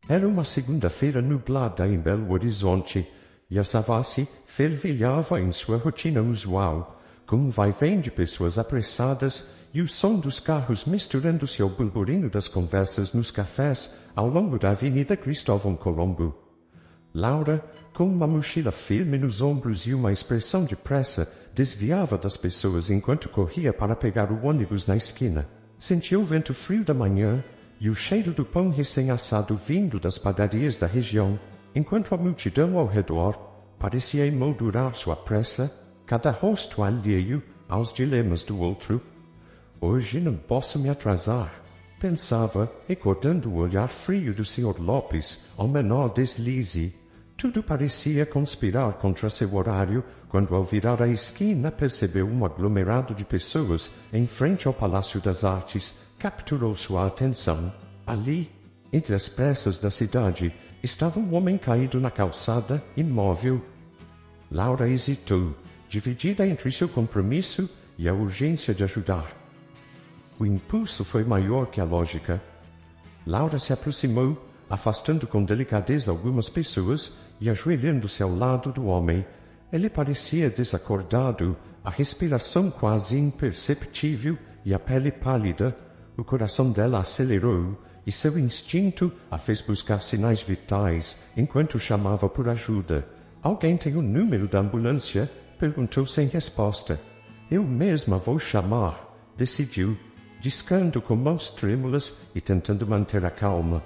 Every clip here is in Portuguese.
Era uma segunda-feira nublada em Belo Horizonte, e a Savassi fervilhava em sua rotina usual, com um vai-vem de pessoas apressadas e o som dos carros misturando-se ao burburinho das conversas nos cafés ao longo da Avenida Cristóvão Colombo. Laura, com uma mochila firme nos ombros e uma expressão de pressa, desviava das pessoas enquanto corria para pegar o ônibus na esquina. Sentia o vento frio da manhã e o cheiro do pão recém-assado vindo das padarias da região, enquanto a multidão ao redor parecia emoldurar sua pressa, cada rosto alheio aos dilemas do outro. Hoje não posso me atrasar, pensava, recordando o olhar frio do Sr. Lopes ao menor deslize. Tudo parecia conspirar contra seu horário, quando ao virar a esquina percebeu um aglomerado de pessoas em frente ao Palácio das Artes. Capturou sua atenção. Ali, entre as pressas da cidade, estava um homem caído na calçada, imóvel. Laura hesitou, dividida entre seu compromisso e a urgência de ajudar. O impulso foi maior que a lógica. Laura se aproximou, afastando com delicadeza algumas pessoas e ajoelhando-se ao lado do homem. Ele parecia desacordado, a respiração quase imperceptível e a pele pálida. O coração dela acelerou e seu instinto a fez buscar sinais vitais enquanto chamava por ajuda. Alguém tem o número da ambulância? Perguntou sem resposta. Eu mesma vou chamar, decidiu, discando com mãos trêmulas e tentando manter a calma.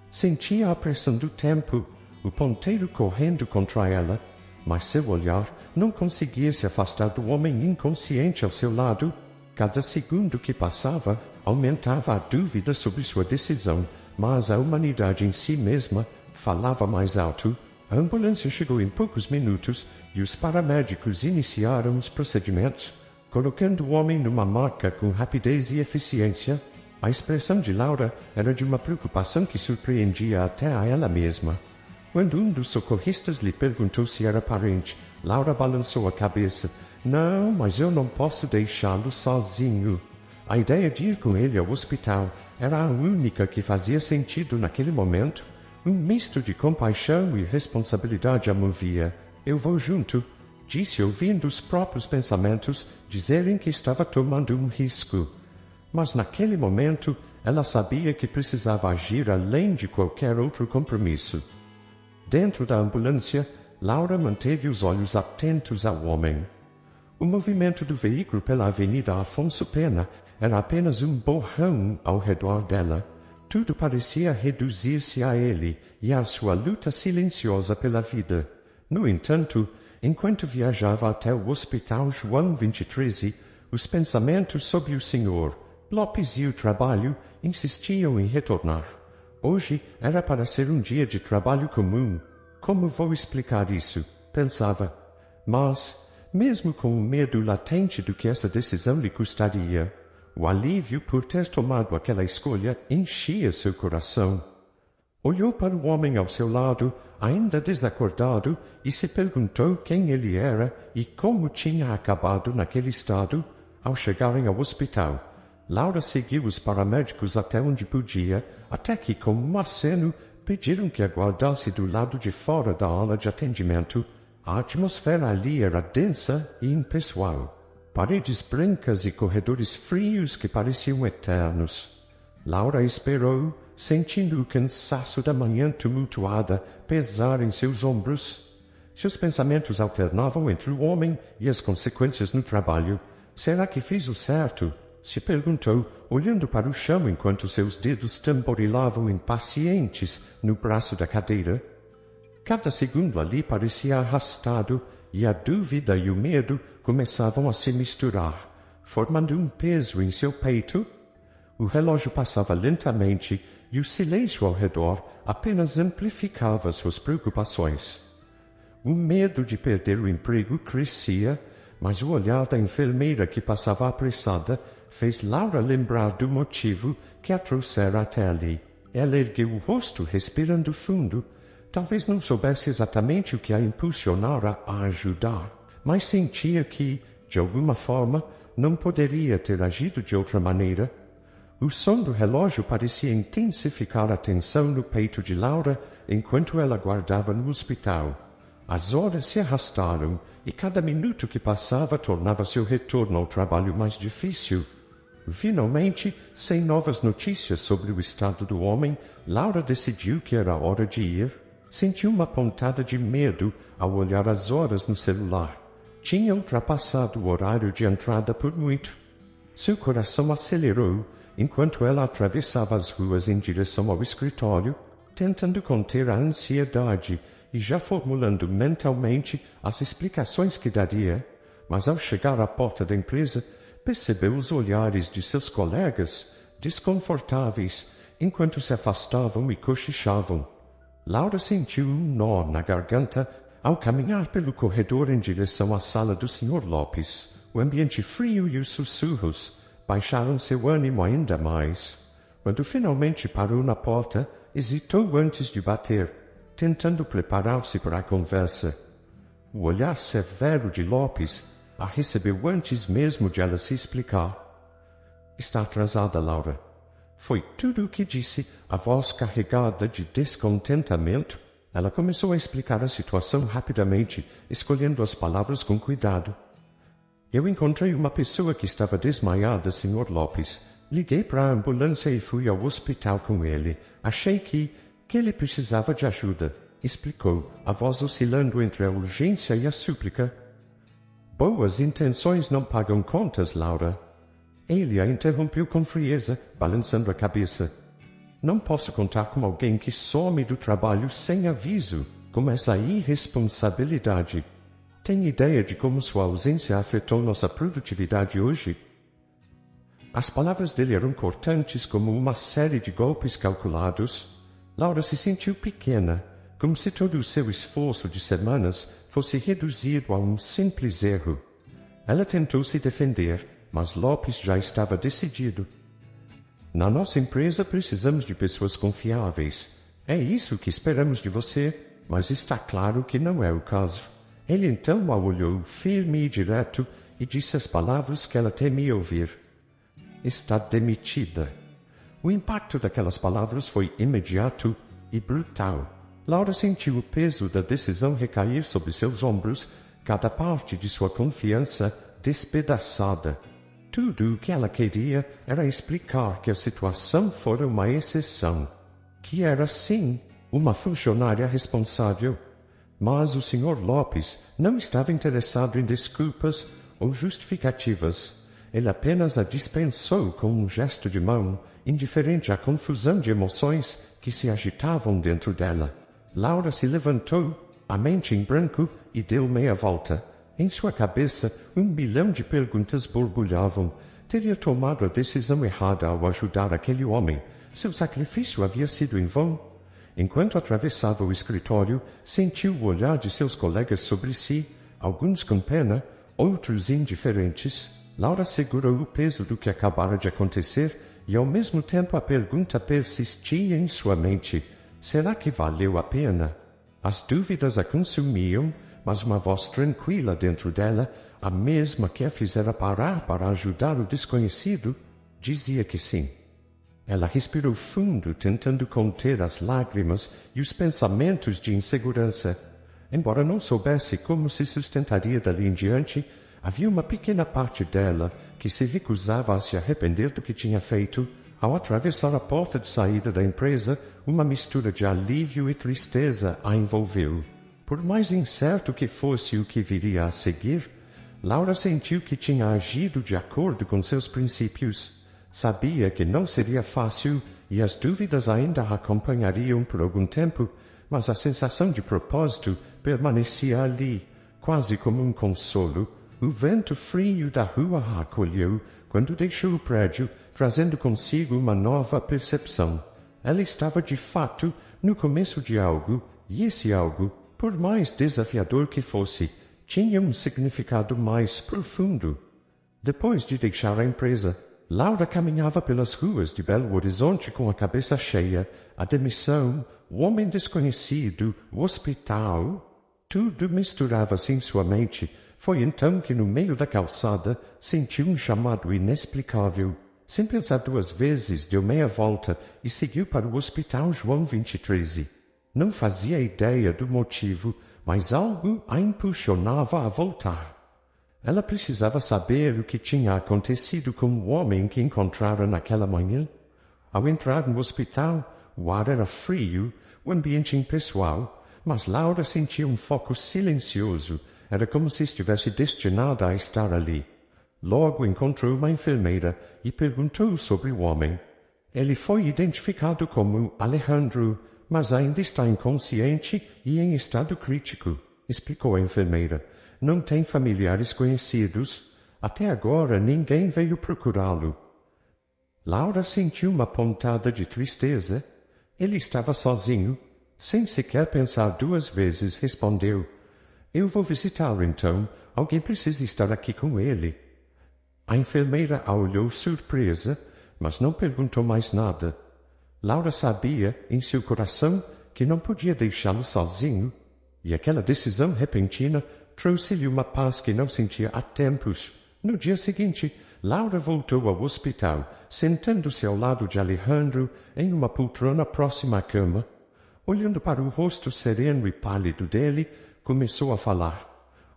Sentia a pressão do tempo, o ponteiro correndo contra ela, mas seu olhar não conseguia se afastar do homem inconsciente ao seu lado. Cada segundo que passava, aumentava a dúvida sobre sua decisão, mas a humanidade em si mesma falava mais alto. A ambulância chegou em poucos minutos e os paramédicos iniciaram os procedimentos, colocando o homem numa maca com rapidez e eficiência. A expressão de Laura era de uma preocupação que surpreendia até a ela mesma. Quando um dos socorristas lhe perguntou se era parente, Laura balançou a cabeça. Não, mas eu não posso deixá-lo sozinho. A ideia de ir com ele ao hospital era a única que fazia sentido naquele momento. Um misto de compaixão e responsabilidade a movia. Eu vou junto, disse ouvindo os próprios pensamentos dizerem que estava tomando um risco. Mas naquele momento ela sabia que precisava agir além de qualquer outro compromisso. Dentro da ambulância, Laura manteve os olhos atentos ao homem. O movimento do veículo pela Avenida Afonso Pena era apenas um borrão ao redor dela. Tudo parecia reduzir-se a ele e à sua luta silenciosa pela vida. No entanto, enquanto viajava até o Hospital João 23, os pensamentos sobre o Sr. Lopes e o trabalho insistiam em retornar. Hoje era para ser um dia de trabalho comum. Como vou explicar isso? Pensava. Mas, mesmo com o medo latente do que essa decisão lhe custaria, o alívio por ter tomado aquela escolha enchia seu coração. Olhou para o homem ao seu lado, ainda desacordado, e se perguntou quem ele era e como tinha acabado naquele estado. Ao chegarem ao hospital, Laura seguiu os paramédicos até onde podia, até que, com um aceno, pediram que aguardasse do lado de fora da ala de atendimento. A atmosfera ali era densa e impessoal. Paredes brancas e corredores frios que pareciam eternos. Laura esperou, sentindo o cansaço da manhã tumultuada pesar em seus ombros. Seus pensamentos alternavam entre o homem e as consequências no trabalho. Será que fiz o certo? Se perguntou, olhando para o chão enquanto seus dedos tamborilavam impacientes no braço da cadeira. Cada segundo ali parecia arrastado, e a dúvida e o medo começavam a se misturar, formando um peso em seu peito. O relógio passava lentamente, e o silêncio ao redor apenas amplificava suas preocupações. O medo de perder o emprego crescia, mas o olhar da enfermeira que passava apressada fez Laura lembrar do motivo que a trouxera até ali. Ela ergueu o rosto, respirando fundo. Talvez não soubesse exatamente o que a impulsionara a ajudar, mas sentia que, de alguma forma, não poderia ter agido de outra maneira. O som do relógio parecia intensificar a tensão no peito de Laura enquanto ela aguardava no hospital. As horas se arrastaram e cada minuto que passava tornava seu retorno ao trabalho mais difícil. Finalmente, sem novas notícias sobre o estado do homem, Laura decidiu que era hora de ir. Sentiu uma pontada de medo ao olhar as horas no celular. Tinha ultrapassado o horário de entrada por muito. Seu coração acelerou enquanto ela atravessava as ruas em direção ao escritório, tentando conter a ansiedade e já formulando mentalmente as explicações que daria, mas ao chegar à porta da empresa, percebeu os olhares de seus colegas, desconfortáveis, enquanto se afastavam e cochichavam. Laura sentiu um nó na garganta ao caminhar pelo corredor em direção à sala do Sr. Lopes. O ambiente frio e os sussurros baixaram seu ânimo ainda mais. Quando finalmente parou na porta, hesitou antes de bater, tentando preparar-se para a conversa. O olhar severo de Lopes a recebeu antes mesmo de ela se explicar. Está atrasada, Laura. Foi tudo o que disse, a voz carregada de descontentamento. Ela começou a explicar a situação rapidamente, escolhendo as palavras com cuidado. Eu encontrei uma pessoa que estava desmaiada, Sr. Lopes. Liguei para a ambulância e fui ao hospital com ele. Achei que ele precisava de ajuda, explicou, a voz oscilando entre a urgência e a súplica. Boas intenções não pagam contas, Laura. Ele a interrompeu com frieza, balançando a cabeça. Não posso contar com alguém que some do trabalho sem aviso, com essa irresponsabilidade. Tem ideia de como sua ausência afetou nossa produtividade hoje? As palavras dele eram cortantes como uma série de golpes calculados. Laura se sentiu pequena, como se todo o seu esforço de semanas fosse reduzido a um simples erro. Ela tentou se defender, mas Lopes já estava decidido. Na nossa empresa precisamos de pessoas confiáveis. É isso que esperamos de você, mas está claro que não é o caso. Ele então a olhou firme e direto e disse as palavras que ela temia ouvir. Está demitida. O impacto daquelas palavras foi imediato e brutal. Laura sentiu o peso da decisão recair sobre seus ombros, cada parte de sua confiança despedaçada. Tudo o que ela queria era explicar que a situação fora uma exceção, que era, sim, uma funcionária responsável. Mas o Sr. Lopes não estava interessado em desculpas ou justificativas. Ele apenas a dispensou com um gesto de mão, indiferente à confusão de emoções que se agitavam dentro dela. Laura se levantou, a mente em branco, e deu meia volta. Em sua cabeça, 1 milhão de perguntas borbulhavam. Teria tomado a decisão errada ao ajudar aquele homem. Seu sacrifício havia sido em vão. Enquanto atravessava o escritório, sentiu o olhar de seus colegas sobre si, alguns com pena, outros indiferentes. Laura segurou o peso do que acabara de acontecer e ao mesmo tempo a pergunta persistia em sua mente. Será que valeu a pena? As dúvidas a consumiam, mas uma voz tranquila dentro dela, a mesma que a fizera parar para ajudar o desconhecido, dizia que sim. Ela respirou fundo, tentando conter as lágrimas e os pensamentos de insegurança. Embora não soubesse como se sustentaria dali em diante, havia uma pequena parte dela que se recusava a se arrepender do que tinha feito. Ao atravessar a porta de saída da empresa, uma mistura de alívio e tristeza a envolveu. Por mais incerto que fosse o que viria a seguir, Laura sentiu que tinha agido de acordo com seus princípios. Sabia que não seria fácil e as dúvidas ainda a acompanhariam por algum tempo, mas a sensação de propósito permanecia ali, quase como um consolo. O vento frio da rua a acolheu quando deixou o prédio, trazendo consigo uma nova percepção. Ela estava de fato no começo de algo, e esse algo, por mais desafiador que fosse, tinha um significado mais profundo. Depois de deixar a empresa, Laura caminhava pelas ruas de Belo Horizonte com a cabeça cheia. A demissão, o homem desconhecido, o hospital, tudo misturava-se em sua mente. Foi então que no meio da calçada sentiu um chamado inexplicável. Sem pensar duas vezes, deu meia volta e seguiu para o Hospital João 23. Não fazia ideia do motivo, mas algo a impulsionava a voltar. Ela precisava saber o que tinha acontecido com o homem que encontrara naquela manhã. Ao entrar no hospital, o ar era frio, o ambiente impessoal, mas Laura sentia um foco silencioso. Era como se estivesse destinada a estar ali. Logo encontrou uma enfermeira e perguntou sobre o homem. Ele foi identificado como Alejandro, mas ainda está inconsciente e em estado crítico, explicou a enfermeira. Não tem familiares conhecidos. Até agora ninguém veio procurá-lo. Laura sentiu uma pontada de tristeza. Ele estava sozinho. Sem sequer pensar duas vezes, respondeu. Eu vou visitá-lo então. Alguém precisa estar aqui com ele. A enfermeira a olhou surpresa, mas não perguntou mais nada. Laura sabia, em seu coração, que não podia deixá-lo sozinho, e aquela decisão repentina trouxe-lhe uma paz que não sentia há tempos. No dia seguinte, Laura voltou ao hospital, sentando-se ao lado de Alejandro em uma poltrona próxima à cama. Olhando para o rosto sereno e pálido dele, começou a falar.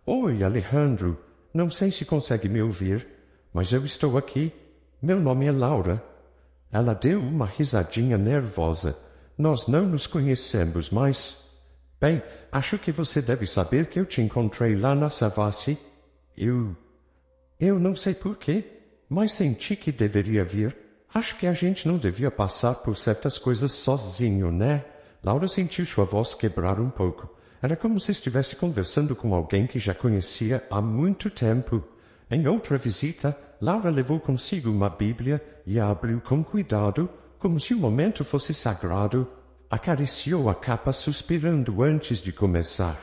Oi, Alejandro, não sei se consegue me ouvir, mas eu estou aqui. Meu nome é Laura. Ela deu uma risadinha nervosa. Nós não nos conhecemos, mas... Bem, acho que você deve saber que eu te encontrei lá na Savassi. Eu não sei porquê, mas senti que deveria vir. Acho que a gente não devia passar por certas coisas sozinho, né? Laura sentiu sua voz quebrar um pouco. Era como se estivesse conversando com alguém que já conhecia há muito tempo. Em outra visita, Laura levou consigo uma Bíblia e a abriu com cuidado, como se o momento fosse sagrado. Acariciou a capa suspirando antes de começar.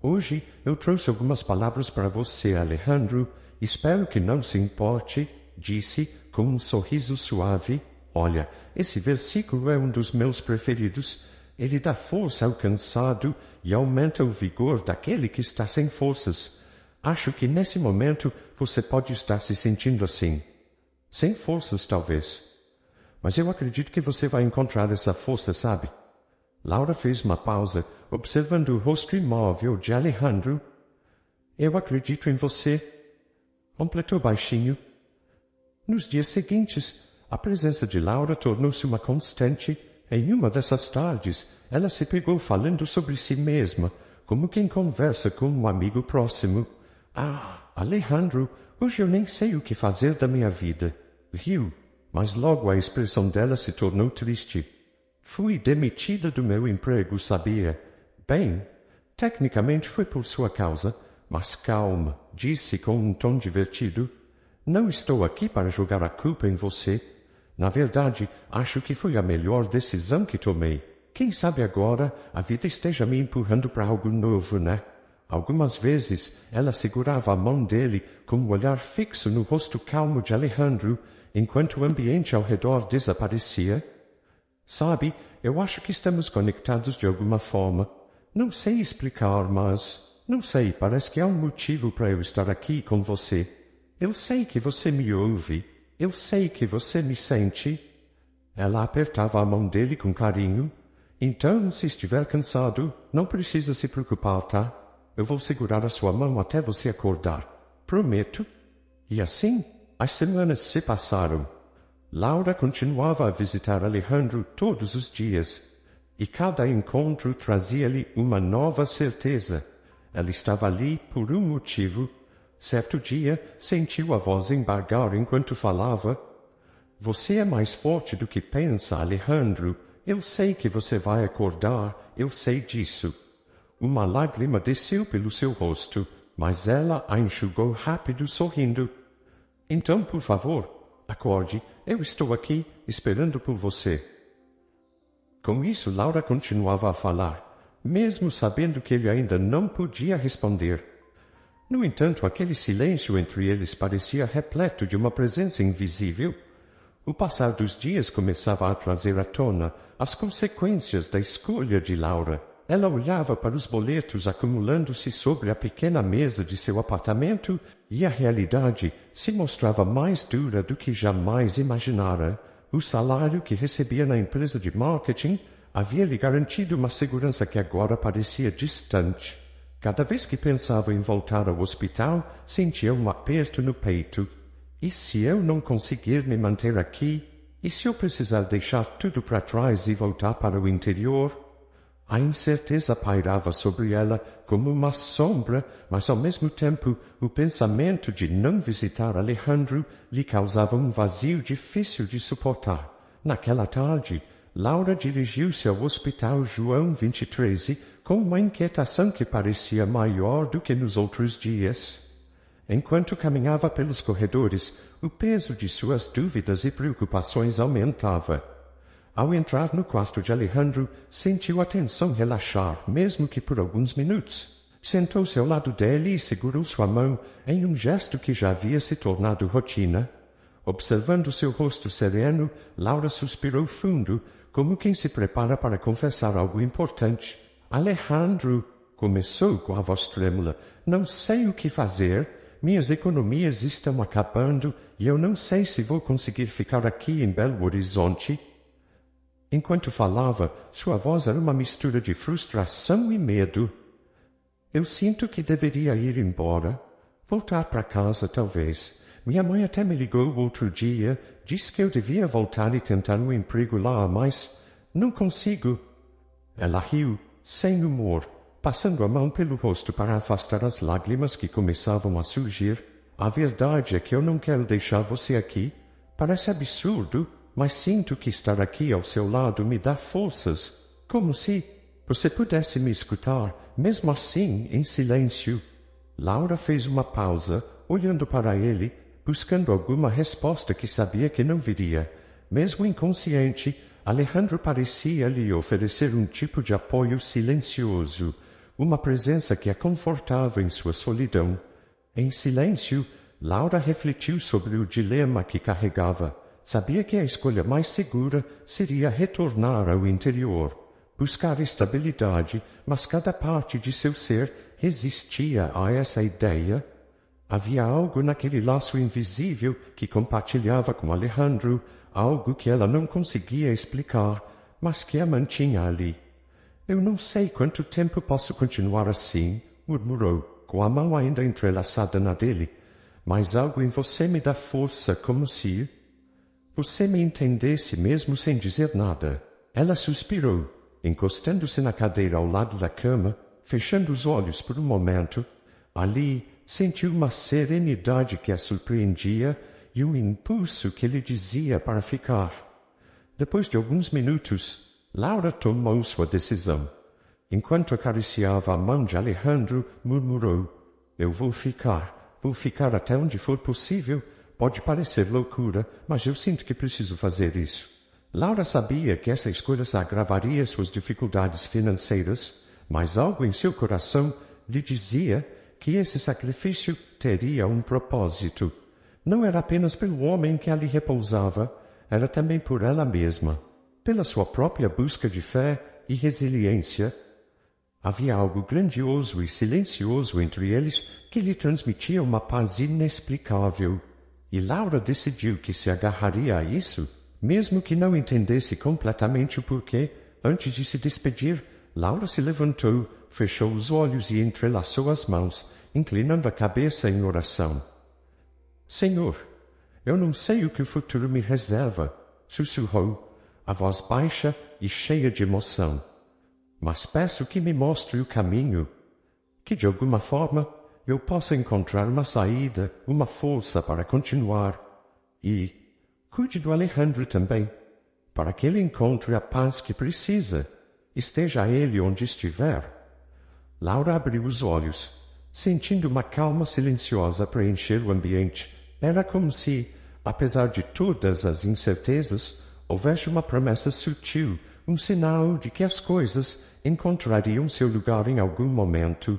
Hoje eu trouxe algumas palavras para você, Alejandro. Espero que não se importe, disse, com um sorriso suave. Olha, esse versículo é um dos meus preferidos. Ele dá força ao cansado e aumenta o vigor daquele que está sem forças. Acho que nesse momento você pode estar se sentindo assim. Sem forças, talvez. Mas eu acredito que você vai encontrar essa força, sabe? Laura fez uma pausa, observando o rosto imóvel de Alejandro. Eu acredito em você, completou baixinho. Nos dias seguintes, a presença de Laura tornou-se uma constante. Em uma dessas tardes, ela se pegou falando sobre si mesma, como quem conversa com um amigo próximo. Alejandro, hoje eu nem sei o que fazer da minha vida. Riu, mas logo a expressão dela se tornou triste. Fui demitida do meu emprego, sabia? Bem, tecnicamente foi por sua causa, mas calma, disse com um tom divertido. Não estou aqui para jogar a culpa em você. Na verdade, acho que foi a melhor decisão que tomei. Quem sabe agora a vida esteja me empurrando para algo novo, né? Algumas vezes ela segurava a mão dele com um olhar fixo no rosto calmo de Alejandro, enquanto o ambiente ao redor desaparecia. Sabe, eu acho que estamos conectados de alguma forma. Não sei explicar, mas... Não sei, parece que há um motivo para eu estar aqui com você. Eu sei que você me ouve. Eu sei que você me sente. Ela apertava a mão dele com carinho. Então, se estiver cansado, não precisa se preocupar, tá? Eu vou segurar a sua mão até você acordar. Prometo. E assim, as semanas se passaram. Laura continuava a visitar Alejandro todos os dias. E cada encontro trazia-lhe uma nova certeza. Ela estava ali por um motivo. Certo dia, sentiu a voz embargar enquanto falava. Você é mais forte do que pensa, Alejandro. Eu sei que você vai acordar, eu sei disso. Uma lágrima desceu pelo seu rosto, mas ela a enxugou rápido, sorrindo. Então, por favor, acorde. Eu estou aqui, esperando por você. Com isso, Laura continuava a falar, mesmo sabendo que ele ainda não podia responder. No entanto, aquele silêncio entre eles parecia repleto de uma presença invisível. O passar dos dias começava a trazer à tona as consequências da escolha de Laura. ela olhava para os boletos acumulando-se sobre a pequena mesa de seu apartamento e a realidade se mostrava mais dura do que jamais imaginara. O salário que recebia na empresa de marketing havia lhe garantido uma segurança que agora parecia distante. Cada vez que pensava em voltar ao hospital, sentia um aperto no peito. E se eu não conseguir me manter aqui? E se eu precisar deixar tudo para trás e voltar para o interior? A incerteza pairava sobre ela como uma sombra, mas ao mesmo tempo o pensamento de não visitar Alejandro lhe causava um vazio difícil de suportar. Naquela tarde, Laura dirigiu-se ao Hospital João 23 com uma inquietação que parecia maior do que nos outros dias. Enquanto caminhava pelos corredores, o peso de suas dúvidas e preocupações aumentava. Ao entrar no quarto de Alejandro, sentiu a tensão relaxar, mesmo que por alguns minutos. Sentou-se ao lado dele e segurou sua mão em um gesto que já havia se tornado rotina. Observando seu rosto sereno, Laura suspirou fundo, como quem se prepara para confessar algo importante. Alejandro, começou com a voz trêmula, não sei o que fazer. Minhas economias estão acabando e eu não sei se vou conseguir ficar aqui em Belo Horizonte. Enquanto falava, sua voz era uma mistura de frustração e medo. Eu sinto que deveria ir embora. Voltar para casa, talvez. Minha mãe até me ligou outro dia, disse que eu devia voltar e tentar um emprego lá, mas não consigo. Ela riu, sem humor, passando a mão pelo rosto para afastar as lágrimas que começavam a surgir. A verdade é que eu não quero deixar você aqui. Parece absurdo, mas sinto que estar aqui ao seu lado me dá forças, como se você pudesse me escutar, mesmo assim, em silêncio. Laura fez uma pausa, olhando para ele, buscando alguma resposta que sabia que não viria. Mesmo inconsciente, Alejandro parecia lhe oferecer um tipo de apoio silencioso, uma presença que a confortava em sua solidão. Em silêncio, Laura refletiu sobre o dilema que carregava. Sabia que a escolha mais segura seria retornar ao interior, buscar estabilidade, mas cada parte de seu ser resistia a essa ideia. Havia algo naquele laço invisível que compartilhava com Alejandro, algo que ela não conseguia explicar, mas que a mantinha ali. Eu não sei quanto tempo posso continuar assim, murmurou, com a mão ainda entrelaçada na dele, mas algo em você me dá força, como se você me entendesse mesmo sem dizer nada. Ela suspirou, encostando-se na cadeira ao lado da cama, fechando os olhos por um momento. Ali, sentiu uma serenidade que a surpreendia e um impulso que lhe dizia para ficar. Depois de alguns minutos, Laura tomou sua decisão. Enquanto acariciava a mão de Alejandro, murmurou, eu vou ficar até onde for possível. Pode parecer loucura, mas eu sinto que preciso fazer isso. Laura sabia que essa escolha agravaria suas dificuldades financeiras, mas algo em seu coração lhe dizia que esse sacrifício teria um propósito. Não era apenas pelo homem que ali repousava, era também por ela mesma, pela sua própria busca de fé e resiliência. Havia algo grandioso e silencioso entre eles que lhe transmitia uma paz inexplicável. E Laura decidiu que se agarraria a isso, mesmo que não entendesse completamente o porquê. Antes de se despedir, Laura se levantou, fechou os olhos e entrelaçou as mãos, inclinando a cabeça em oração. Senhor, eu não sei o que o futuro me reserva, sussurrou, a voz baixa e cheia de emoção. Mas peço que me mostre o caminho, que de alguma forma eu possa encontrar uma saída, uma força para continuar. E cuide do Alejandro também, para que ele encontre a paz que precisa, esteja ele onde estiver. Laura abriu os olhos, sentindo uma calma silenciosa preencher o ambiente. Era como se, apesar de todas as incertezas, houvesse uma promessa sutil, um sinal de que as coisas encontrariam seu lugar em algum momento.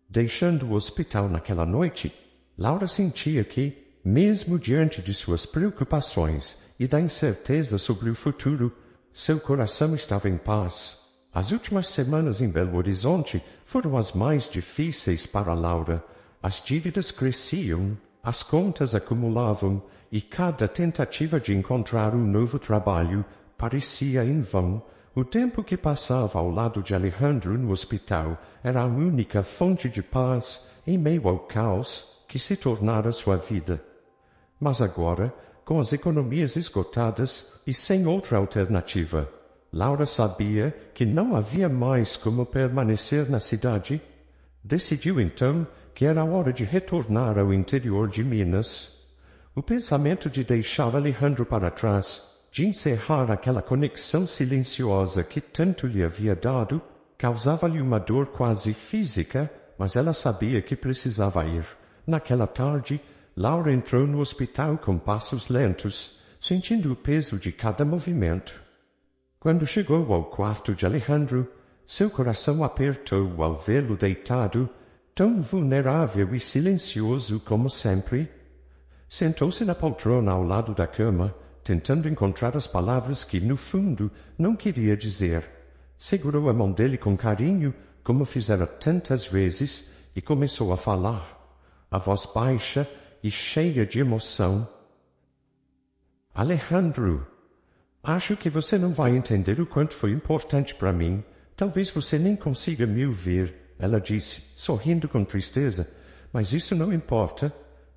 Deixando o hospital naquela noite, Laura sentia que, mesmo diante de suas preocupações e da incerteza sobre o futuro, seu coração estava em paz. As últimas semanas em Belo Horizonte foram as mais difíceis para Laura. As dívidas cresciam, as contas acumulavam e cada tentativa de encontrar um novo trabalho parecia em vão. O tempo que passava ao lado de Alejandro no hospital era a única fonte de paz em meio ao caos que se tornara sua vida. Mas agora, com as economias esgotadas e sem outra alternativa, Laura sabia que não havia mais como permanecer na cidade. Decidiu então que era hora de retornar ao interior de Minas. O pensamento de deixar Alejandro para trás, de encerrar aquela conexão silenciosa que tanto lhe havia dado, causava-lhe uma dor quase física, mas ela sabia que precisava ir. Naquela tarde, Laura entrou no hospital com passos lentos, sentindo o peso de cada movimento. Quando chegou ao quarto de Alejandro, seu coração apertou ao vê-lo deitado, tão vulnerável e silencioso como sempre. Sentou-se na poltrona ao lado da cama, tentando encontrar as palavras que, no fundo, não queria dizer. Segurou a mão dele com carinho, como fizera tantas vezes, e começou a falar. A voz baixa e cheia de emoção. Alejandro, acho que você não vai entender o quanto foi importante para mim. Talvez você nem consiga me ouvir, ela disse, sorrindo com tristeza. Mas isso não importa.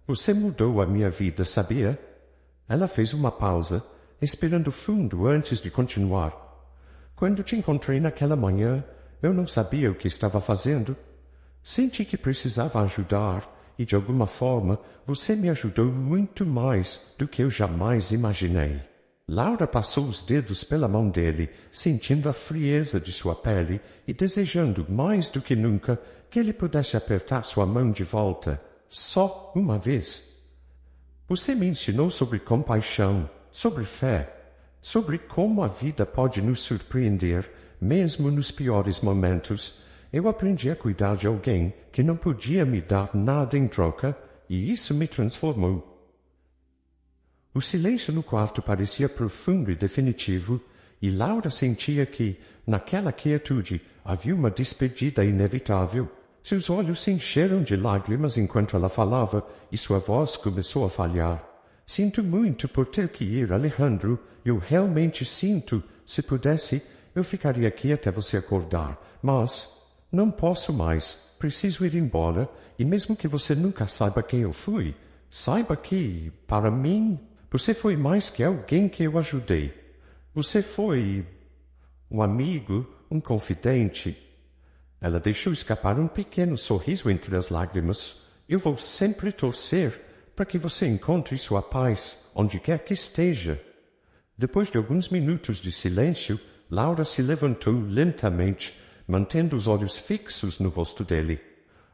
Você mudou a minha vida, sabia? Ela fez uma pausa, respirando fundo antes de continuar. Quando te encontrei naquela manhã, eu não sabia o que estava fazendo. Senti que precisava ajudar, e de alguma forma você me ajudou muito mais do que eu jamais imaginei. Laura passou os dedos pela mão dele, sentindo a frieza de sua pele e desejando mais do que nunca que ele pudesse apertar sua mão de volta, só uma vez. Você me ensinou sobre compaixão, sobre fé, sobre como a vida pode nos surpreender, mesmo nos piores momentos. Eu aprendi a cuidar de alguém que não podia me dar nada em troca, e isso me transformou. O silêncio no quarto parecia profundo e definitivo, e Laura sentia que, naquela quietude, havia uma despedida inevitável. Seus olhos se encheram de lágrimas enquanto ela falava, e sua voz começou a falhar. Sinto muito por ter que ir, Alejandro. Eu realmente sinto. Se pudesse, eu ficaria aqui até você acordar. Mas não posso mais. Preciso ir embora. E mesmo que você nunca saiba quem eu fui, saiba que, para mim, você foi mais que alguém que eu ajudei. Você foi um amigo, um confidente. Ela deixou escapar um pequeno sorriso entre as lágrimas. Eu vou sempre torcer para que você encontre sua paz, onde quer que esteja. Depois de alguns minutos de silêncio, Laura se levantou lentamente, mantendo os olhos fixos no rosto dele.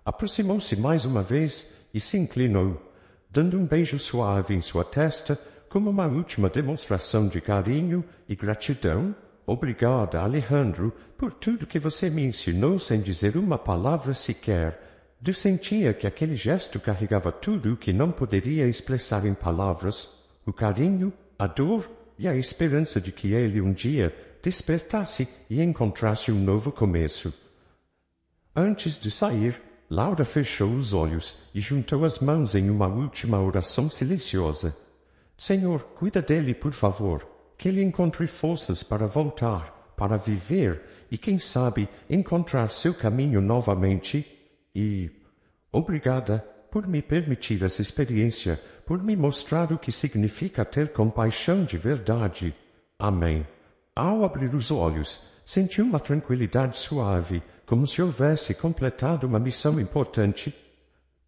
Aproximou-se mais uma vez e se inclinou, dando um beijo suave em sua testa, como uma última demonstração de carinho e gratidão. Obrigada, Alejandro, por tudo que você me ensinou sem dizer uma palavra sequer. Eu sentia que aquele gesto carregava tudo o que não poderia expressar em palavras. O carinho, a dor e a esperança de que ele um dia despertasse e encontrasse um novo começo. Antes de sair, Laura fechou os olhos e juntou as mãos em uma última oração silenciosa. Senhor, cuida dele, por favor. Que ele encontre forças para voltar, para viver e, quem sabe, encontrar seu caminho novamente. E obrigada por me permitir essa experiência, por me mostrar o que significa ter compaixão de verdade. Amém. Ao abrir os olhos, senti uma tranquilidade suave, como se houvesse completado uma missão importante.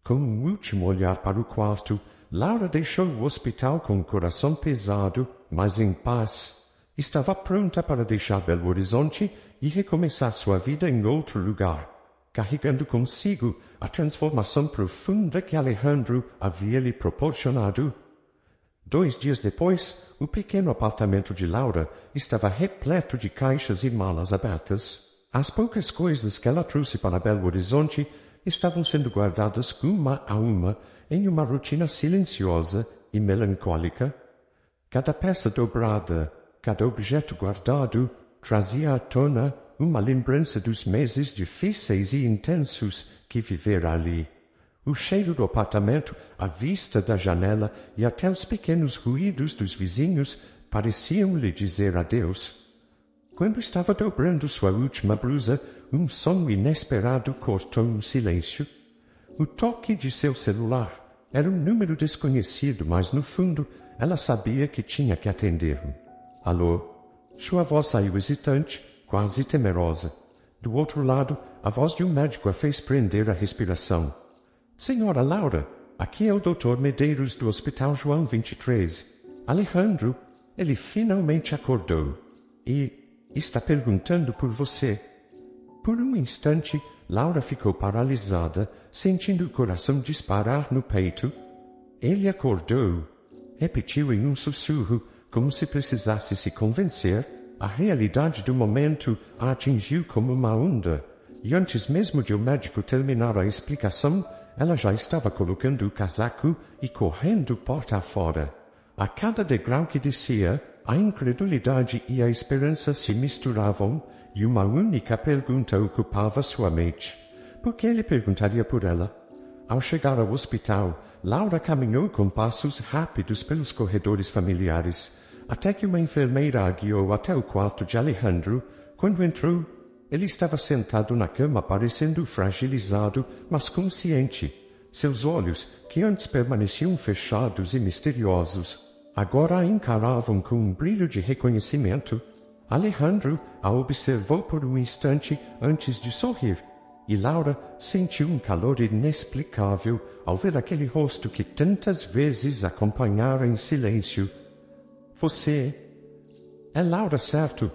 Com um último olhar para o quarto, Laura deixou o hospital com o coração pesado, mas em paz. Estava pronta para deixar Belo Horizonte e recomeçar sua vida em outro lugar, carregando consigo a transformação profunda que Alejandro havia lhe proporcionado. 2 dias depois, o pequeno apartamento de Laura estava repleto de caixas e malas abertas. As poucas coisas que ela trouxe para Belo Horizonte estavam sendo guardadas uma a uma em uma rotina silenciosa e melancólica. Cada peça dobrada, cada objeto guardado, trazia à tona uma lembrança dos meses difíceis e intensos que vivera ali. O cheiro do apartamento, a vista da janela e até os pequenos ruídos dos vizinhos pareciam lhe dizer adeus. Quando estava dobrando sua última blusa, um som inesperado cortou um silêncio. O toque de seu celular. Era um número desconhecido, mas no fundo ela sabia que tinha que atender-o. Alô? Sua voz saiu hesitante, quase temerosa. Do outro lado, a voz de um médico a fez prender a respiração. Senhora Laura, aqui é o Dr. Medeiros do Hospital João 23. Alejandro, ele finalmente acordou e está perguntando por você. Por um instante, Laura ficou paralisada, sentindo o coração disparar no peito. Ele acordou, repetiu em um sussurro, como se precisasse se convencer. A realidade do momento a atingiu como uma onda, e antes mesmo de o médico terminar a explicação, ela já estava colocando o casaco e correndo porta afora. A cada degrau que descia, a incredulidade e a esperança se misturavam, e uma única pergunta ocupava sua mente. Por que ele perguntaria por ela? Ao chegar ao hospital, Laura caminhou com passos rápidos pelos corredores familiares, até que uma enfermeira a guiou até o quarto de Alejandro. Quando entrou, ele estava sentado na cama, parecendo fragilizado, mas consciente. Seus olhos, que antes permaneciam fechados e misteriosos, agora a encaravam com um brilho de reconhecimento. Alejandro a observou por um instante antes de sorrir, e Laura sentiu um calor inexplicável ao ver aquele rosto que tantas vezes acompanhara em silêncio. Você é Laura, certo?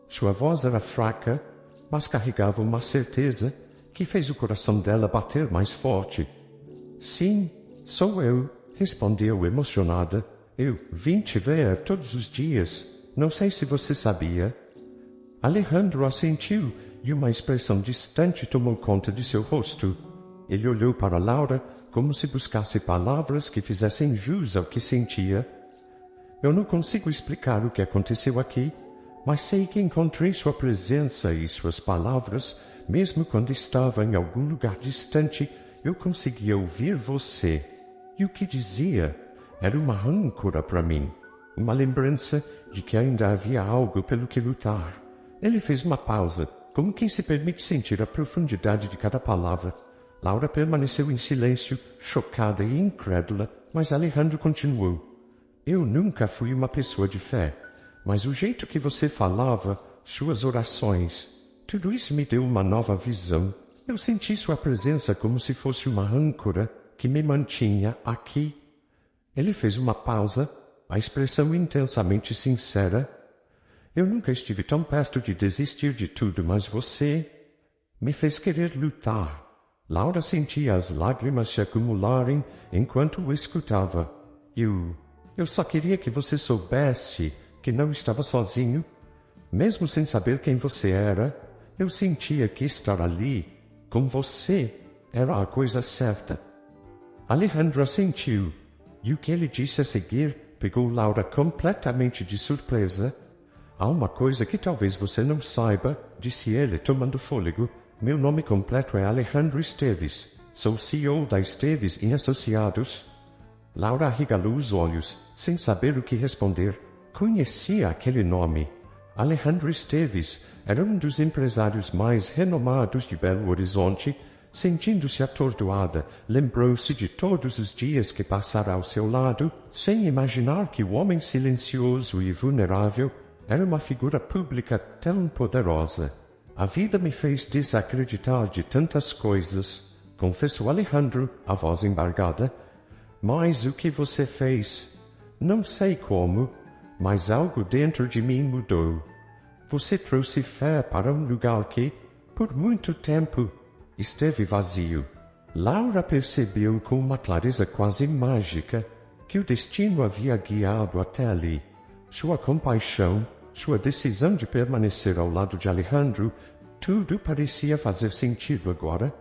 Sua voz era fraca, mas carregava uma certeza que fez o coração dela bater mais forte. Sim, sou eu, respondeu emocionada. Eu vim te ver todos os dias. Não sei se você sabia. Alejandro assentiu e uma expressão distante tomou conta de seu rosto. Ele olhou para Laura como se buscasse palavras que fizessem jus ao que sentia. Eu não consigo explicar o que aconteceu aqui, mas sei que encontrei sua presença e suas palavras, mesmo quando estava em algum lugar distante, eu conseguia ouvir você. E o que dizia era uma âncora para mim, uma lembrança de que ainda havia algo pelo que lutar. Ele fez uma pausa, como quem se permite sentir a profundidade de cada palavra. Laura permaneceu em silêncio, chocada e incrédula, mas Alejandro continuou. Eu nunca fui uma pessoa de fé, mas o jeito que você falava, suas orações, tudo isso me deu uma nova visão. Eu senti sua presença como se fosse uma âncora que me mantinha aqui. Ele fez uma pausa, a expressão intensamente sincera. Eu nunca estive tão perto de desistir de tudo, mas você me fez querer lutar. Laura sentia as lágrimas se acumularem enquanto o escutava. Eu só queria que você soubesse que não estava sozinho. Mesmo sem saber quem você era, eu sentia que estar ali, com você, era a coisa certa. Alejandro assentiu, e o que ele disse a seguir pegou Laura completamente de surpresa. Há uma coisa que talvez você não saiba, disse ele, tomando fôlego. Meu nome completo é Alejandro Esteves. Sou CEO da Esteves e Associados. Laura arregalou os olhos, sem saber o que responder. Conhecia aquele nome. Alejandro Esteves era um dos empresários mais renomados de Belo Horizonte. Sentindo-se atordoada, lembrou-se de todos os dias que passara ao seu lado, sem imaginar que o homem silencioso e vulnerável era uma figura pública tão poderosa. A vida me fez desacreditar de tantas coisas, confessou Alejandro, a voz embargada. Mas o que você fez? Não sei como, mas algo dentro de mim mudou. Você trouxe fé para um lugar que, por muito tempo, esteve vazio. Laura percebeu com uma clareza quase mágica que o destino havia guiado até ali. Sua compaixão, sua decisão de permanecer ao lado de Alejandro, tudo parecia fazer sentido agora,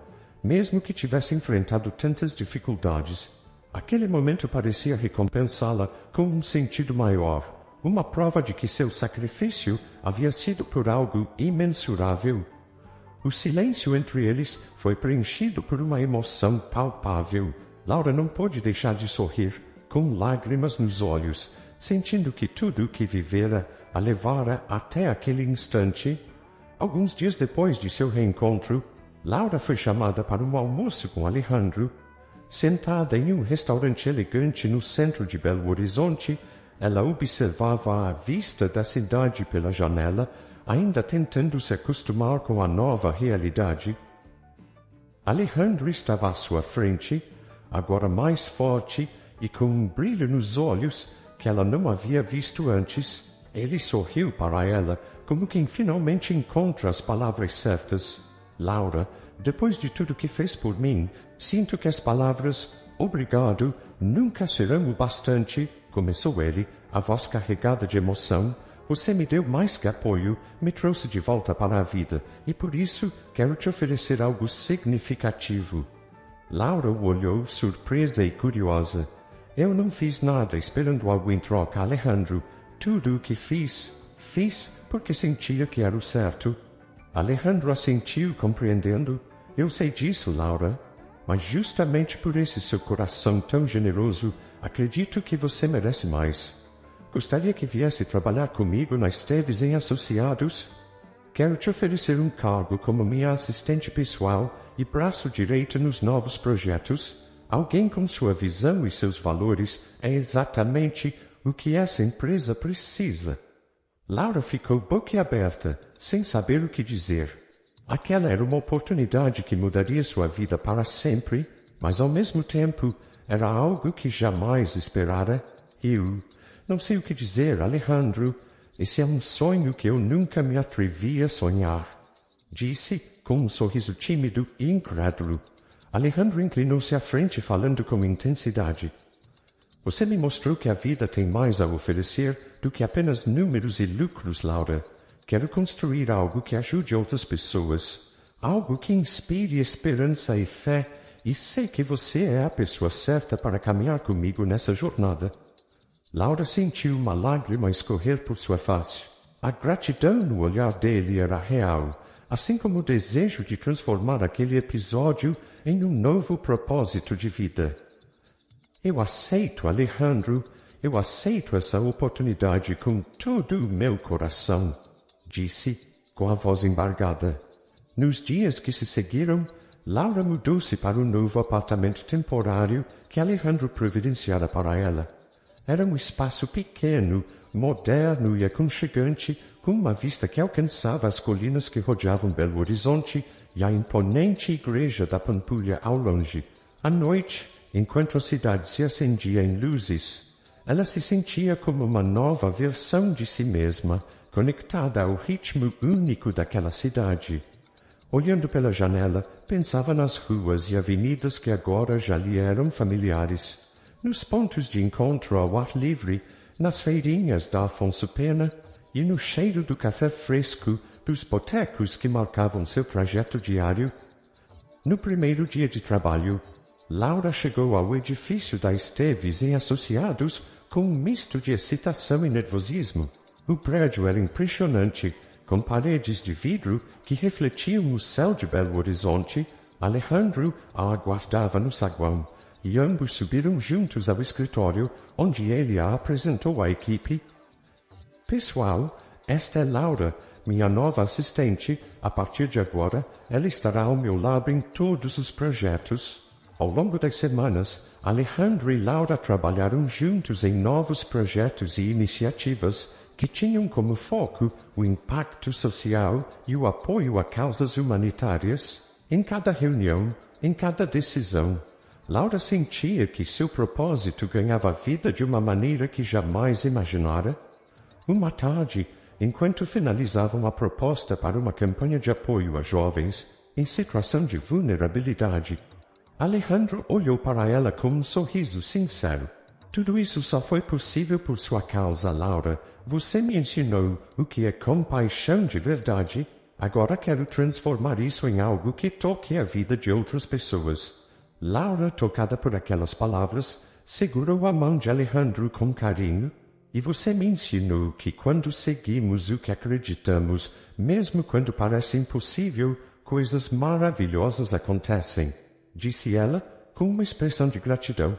mesmo que tivesse enfrentado tantas dificuldades. Aquele momento parecia recompensá-la com um sentido maior, uma prova de que seu sacrifício havia sido por algo imensurável. O silêncio entre eles foi preenchido por uma emoção palpável. Laura não pôde deixar de sorrir, com lágrimas nos olhos, sentindo que tudo o que vivera a levara até aquele instante. Alguns dias depois de seu reencontro, Laura foi chamada para um almoço com Alejandro. Sentada em um restaurante elegante no centro de Belo Horizonte, ela observava a vista da cidade pela janela, ainda tentando se acostumar com a nova realidade. Alejandro estava à sua frente, agora mais forte e com um brilho nos olhos que ela não havia visto antes. Ele sorriu para ela, como quem finalmente encontra as palavras certas. Laura, depois de tudo que fez por mim, sinto que as palavras obrigado nunca serão o bastante, começou ele, a voz carregada de emoção. Você me deu mais que apoio, me trouxe de volta para a vida, e por isso quero te oferecer algo significativo. Laura o olhou, surpresa e curiosa. Eu não fiz nada esperando algo em troca, Alejandro. Tudo o que fiz porque sentia que era o certo. Alejandro assentiu, compreendendo. Eu sei disso, Laura, mas justamente por esse seu coração tão generoso, acredito que você merece mais. Gostaria que viesse trabalhar comigo na Esteves em Associados? Quero te oferecer um cargo como minha assistente pessoal e braço direito nos novos projetos. Alguém com sua visão e seus valores é exatamente o que essa empresa precisa. Laura ficou boquiaberta, sem saber o que dizer. Aquela era uma oportunidade que mudaria sua vida para sempre, mas ao mesmo tempo era algo que jamais esperara. Eu não sei o que dizer, Alejandro. Esse é um sonho que eu nunca me atrevi a sonhar, disse com um sorriso tímido e incrédulo. Alejandro inclinou-se à frente falando com intensidade. Você me mostrou que a vida tem mais a oferecer do que apenas números e lucros, Laura. Quero construir algo que ajude outras pessoas, algo que inspire esperança e fé, e sei que você é a pessoa certa para caminhar comigo nessa jornada. Laura sentiu uma lágrima escorrer por sua face. A gratidão no olhar dele era real, assim como o desejo de transformar aquele episódio em um novo propósito de vida. Eu aceito, Alejandro, eu aceito essa oportunidade com todo o meu coração, disse, com a voz embargada. Nos dias que se seguiram, Laura mudou-se para um novo apartamento temporário que Alejandro providenciara para ela. Era um espaço pequeno, moderno e aconchegante, com uma vista que alcançava as colinas que rodeavam Belo Horizonte e a imponente igreja da Pampulha ao longe. À noite, enquanto a cidade se acendia em luzes, ela se sentia como uma nova versão de si mesma, conectada ao ritmo único daquela cidade. Olhando pela janela, pensava nas ruas e avenidas que agora já lhe eram familiares, nos pontos de encontro ao ar livre, nas feirinhas da Afonso Pena e no cheiro do café fresco dos botecos que marcavam seu trajeto diário. No primeiro dia de trabalho, Laura chegou ao edifício da Esteves em Associados com um misto de excitação e nervosismo. O prédio era impressionante, com paredes de vidro que refletiam o céu de Belo Horizonte. Alejandro a aguardava no saguão, e ambos subiram juntos ao escritório, onde ele a apresentou à equipe. Pessoal, esta é Laura, minha nova assistente. A partir de agora, ela estará ao meu lado em todos os projetos. Ao longo das semanas, Alejandro e Laura trabalharam juntos em novos projetos e iniciativas que tinham como foco o impacto social e o apoio a causas humanitárias. Em cada reunião, em cada decisão, Laura sentia que seu propósito ganhava vida de uma maneira que jamais imaginara. Uma tarde, enquanto finalizavam a proposta para uma campanha de apoio a jovens em situação de vulnerabilidade, Alejandro olhou para ela com um sorriso sincero. Tudo isso só foi possível por sua causa, Laura. Você me ensinou o que é compaixão de verdade. Agora quero transformar isso em algo que toque a vida de outras pessoas. Laura, tocada por aquelas palavras, segurou a mão de Alejandro com carinho. E você me ensinou que quando seguimos o que acreditamos, mesmo quando parece impossível, coisas maravilhosas acontecem, disse ela com uma expressão de gratidão.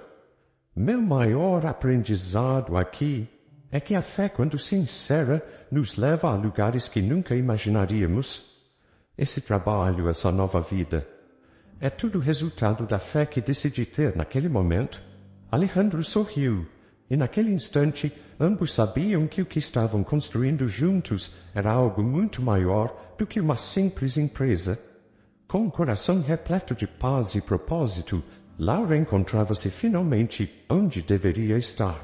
Meu maior aprendizado aqui é que a fé, quando sincera, nos leva a lugares que nunca imaginaríamos. Esse trabalho, essa nova vida, é tudo resultado da fé que decidi ter naquele momento. Alejandro sorriu, e naquele instante ambos sabiam que o que estavam construindo juntos era algo muito maior do que uma simples empresa. Com um coração repleto de paz e propósito, Laura encontrava-se finalmente onde deveria estar.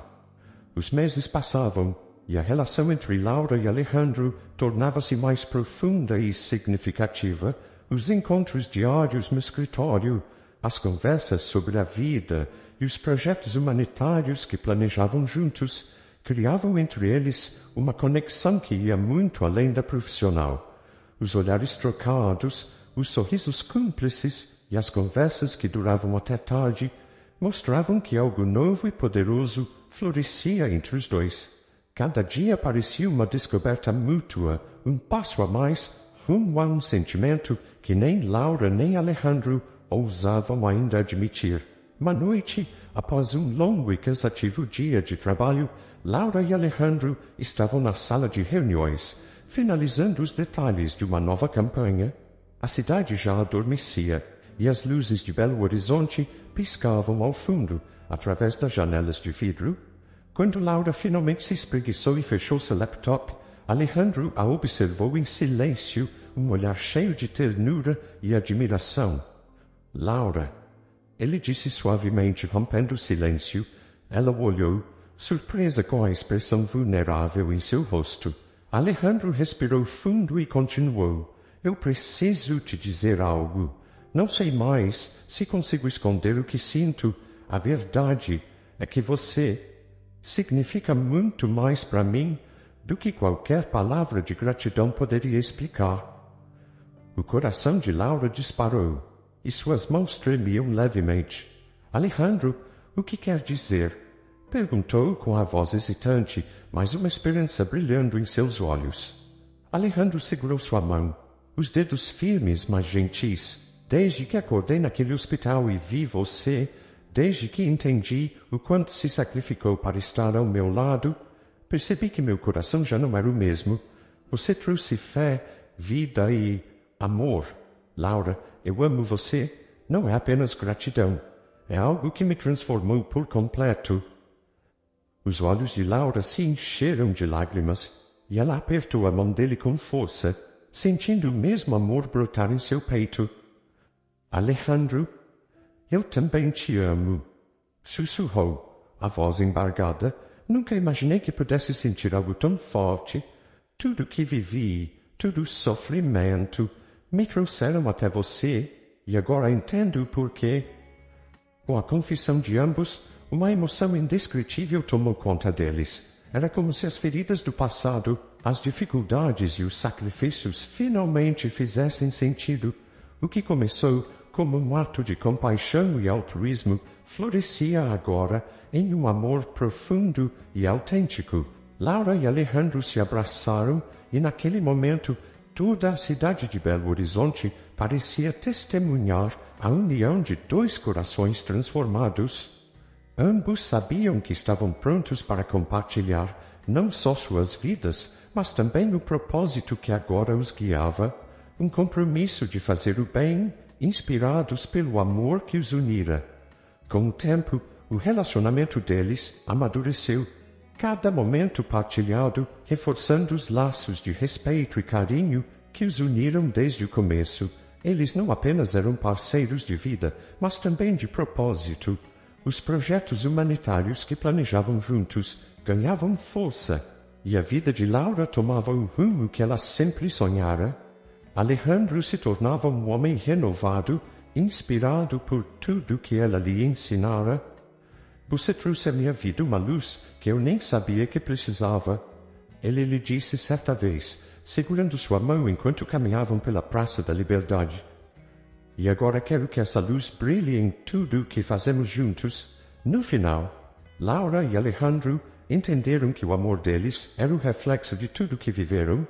Os meses passavam, e a relação entre Laura e Alejandro tornava-se mais profunda e significativa. Os encontros diários no escritório, as conversas sobre a vida e os projetos humanitários que planejavam juntos, criavam entre eles uma conexão que ia muito além da profissional. Os olhares trocados, os sorrisos cúmplices e as conversas que duravam até tarde mostravam que algo novo e poderoso florescia entre os dois. Cada dia parecia uma descoberta mútua, um passo a mais rumo a um sentimento que nem Laura nem Alejandro ousavam ainda admitir. Uma noite, após um longo e cansativo dia de trabalho, Laura e Alejandro estavam na sala de reuniões, finalizando os detalhes de uma nova campanha. A cidade já adormecia, e as luzes de Belo Horizonte piscavam ao fundo, através das janelas de vidro. Quando Laura finalmente se espreguiçou e fechou seu laptop, Alejandro a observou em silêncio, um olhar cheio de ternura e admiração. Laura, ele disse suavemente, rompendo o silêncio. Ela o olhou, surpresa com a expressão vulnerável em seu rosto. Alejandro respirou fundo e continuou. Eu preciso te dizer algo. Não sei mais se consigo esconder o que sinto. A verdade é que você significa muito mais para mim do que qualquer palavra de gratidão poderia explicar. O coração de Laura disparou, e suas mãos tremiam levemente. Alejandro, o que quer dizer? Perguntou com a voz hesitante, mas uma esperança brilhando em seus olhos. Alejandro segurou sua mão, os dedos firmes, mas gentis. Desde que acordei naquele hospital e vi você, desde que entendi o quanto se sacrificou para estar ao meu lado, percebi que meu coração já não era o mesmo. Você trouxe fé, vida e amor. Laura, eu amo você. Não é apenas gratidão. É algo que me transformou por completo. Os olhos de Laura se encheram de lágrimas, e ela apertou a mão dele com força, sentindo o mesmo amor brotar em seu peito. Alejandro, eu também te amo, sussurrou, a voz embargada. Nunca imaginei que pudesse sentir algo tão forte. Tudo que vivi, todo o sofrimento, me trouxeram até você, e agora entendo o porquê. Com a confissão de ambos, uma emoção indescritível tomou conta deles. Era como se as feridas do passado, as dificuldades e os sacrifícios finalmente fizessem sentido. O que começou como um ato de compaixão e altruísmo florescia agora em um amor profundo e autêntico. Laura e Alejandro se abraçaram e naquele momento toda a cidade de Belo Horizonte parecia testemunhar a união de dois corações transformados. Ambos sabiam que estavam prontos para compartilhar não só suas vidas, mas também o propósito que agora os guiava, um compromisso de fazer o bem, inspirados pelo amor que os unira. Com o tempo, o relacionamento deles amadureceu, cada momento partilhado reforçando os laços de respeito e carinho que os uniram desde o começo. Eles não apenas eram parceiros de vida, mas também de propósito. Os projetos humanitários que planejavam juntos ganhavam força, e a vida de Laura tomava o rumo que ela sempre sonhara. Alejandro se tornava um homem renovado, inspirado por tudo que ela lhe ensinara. Você trouxe à minha vida uma luz que eu nem sabia que precisava. Ele lhe disse certa vez, segurando sua mão enquanto caminhavam pela Praça da Liberdade. E agora quero que essa luz brilhe em tudo o que fazemos juntos. No final, Laura e Alejandro entenderam que o amor deles era o reflexo de tudo que viveram,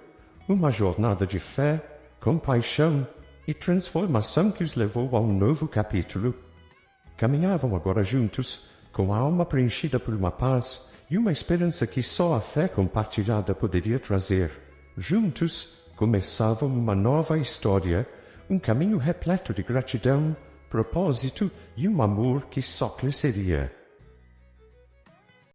uma jornada de fé, compaixão e transformação que os levou a um novo capítulo. Caminhavam agora juntos, com a alma preenchida por uma paz e uma esperança que só a fé compartilhada poderia trazer. Juntos, começavam uma nova história, um caminho repleto de gratidão, propósito e um amor que só cresceria.